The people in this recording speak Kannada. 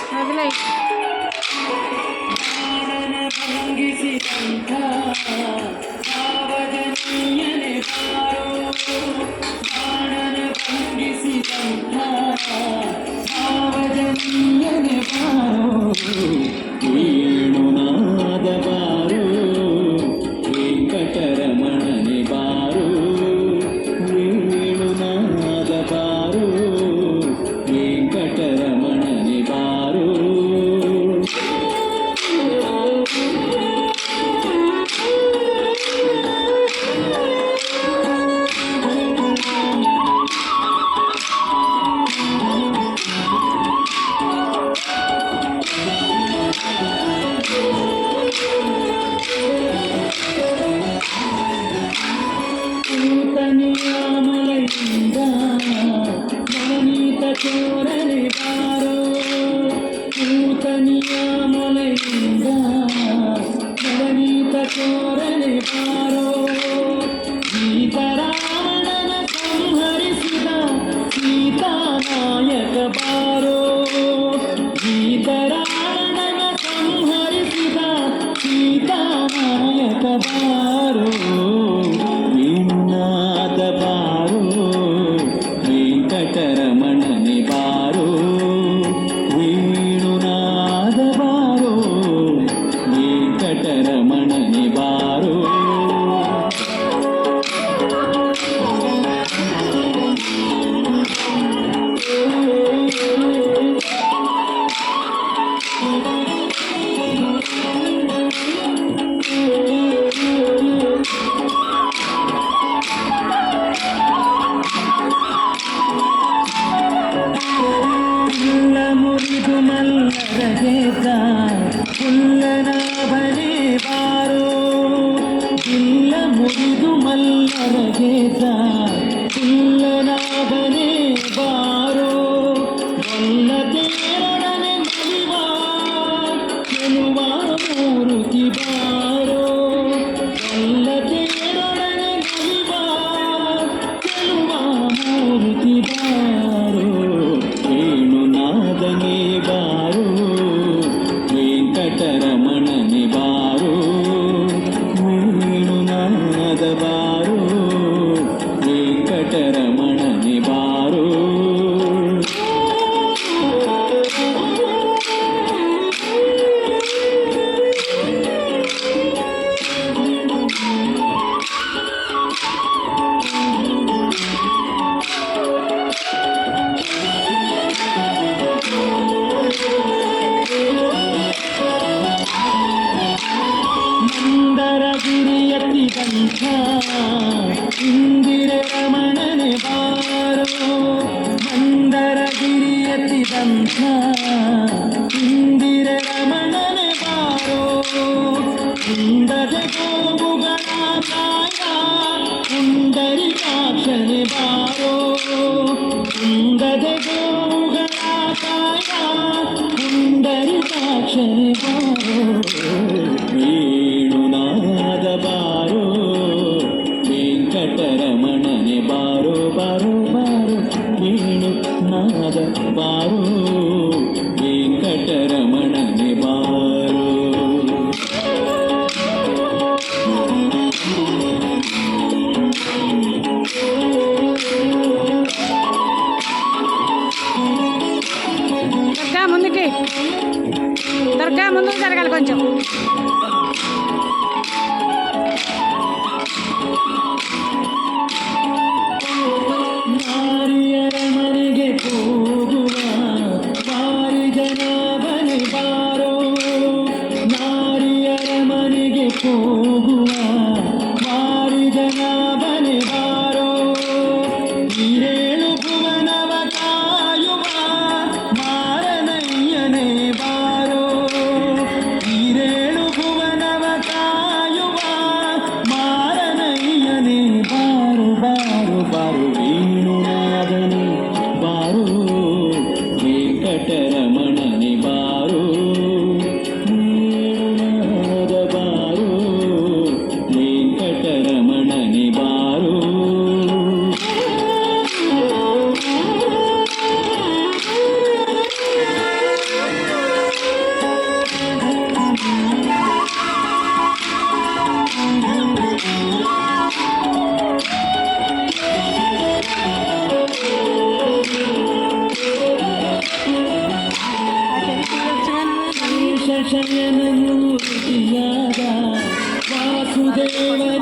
ಮೊದಲೇ ವೇಣುನಾದ ಬಾರು ವೆಂಕಟರಮಣನೆ ಬಾರು ವೇಣುನಾದ ಬಾರು ವೆಂಕಟರಮಣನೆ ಬಾರು ಮಲೆಯಿಂದ ನವನೀತ ಚೋರನೆ ಬಾರೋ ನೂತನಿಯ ಮಲೆಯಿಂದ ನವನೀತ ಚೋರನೆ ಬಾರೋ ಸೀತಾರಾಮನ ಸಂಹರಿಸಿದ ಸೀತಾನಾಯಕ ಬಾರೋ ಸೀತಾರಾಮನ ಸಂಹರಿಸಿದ ಸೀತಾನಾಯಕ ಬಾರೋ ವೇಣುನಾದ ಬಾರೋ ವೆಂಕಟರಮಣನೆ ಬಾರೋ ವೇಣುನಾದ ಬಾರೋ ವೆಂಕಟರಮಣನೆ ಬಾರೋ ಮುರಿದು ಮಲ್ಲರ ಗೆದ್ದ ಪುಲ್ಲನಾಭನೇ ಬಾರೋ ಇಲ್ಲ ಮುರಿದು ಮಲ್ಲರ ಗೆದ್ದ ಪುಲ್ಲನಾಭನೇ ಬಾರೋ ಒಲ್ಲದೇರಡನೆ ನಲಿವ ಗೆಲುವ ಮೂರುತಿ ಬಾರೋ ಒಲ್ಲದೇರಡನೆ ನಲಿವ ಗೆಲುವ ಮೂರುತಿ ಬಾರೋ ವೇಣುನಾದನೆ ಬಾರೋ ವೆಂಕಟರಮಣನೆ ಬಾರೋ ವೇಣುನಾದ ಬಾರೋ ವೆಂಕಟರಮಣನೆ ಬಾರೋ ಮಂದರಗಿರಿಯತಿದಂಥ ಇಂದಿರ ರಮಣನೆ ಬಾರೋ ಮಂದರಗಿರಿಯತಿದಂಥ ಇಂದಿರ ರಮಣನೆ ಬಾರೋ ಕುಂದದ ಗೋವುಗಳ ಕಾಯ ಪುಂಡರಿಕಾಕ್ಷನೆ ಬಾರೋ ಕುಂದದ ಗೋವುಗಳ ಕಾಯ ಪುಂಡರಿಕಾಕ್ಷನೆ ಬಾರೋ ವೇಣುನಾದ ಬಾರೋ ವೆಂಕಟರಮಣನೆ ಬಾರೋ ಬಾರೋ ಬಾರೋ ವೇಣುನಾದ ಬಾರೋ ವೆಂಕಟರಮಣನೆ ಬಾರೋ దర్గా ముందుకు జరగాలి కొంచెం. ನಾರಿಯರ ಮನೆಗೆ ಹೋಗುವ ಬಾರಿ ಜನಾಭನೆ ಬಾರೋ ನಾರಿಯರ ಮನೆಗೆ ಹೋಗುವ ಬಾರಿ ಜನಾಭನೆ ಬಾರೋ ಹಿರೇಳು ಭುವನವ ಕಾಯುವ ಮಾರನಯ್ಯನೇ ಬಾರೋ ಹಿರೇಳು ಭುವನ ಶಯನ ಮೂರ್ತಿಯಾದ ವಾಸುದೇವ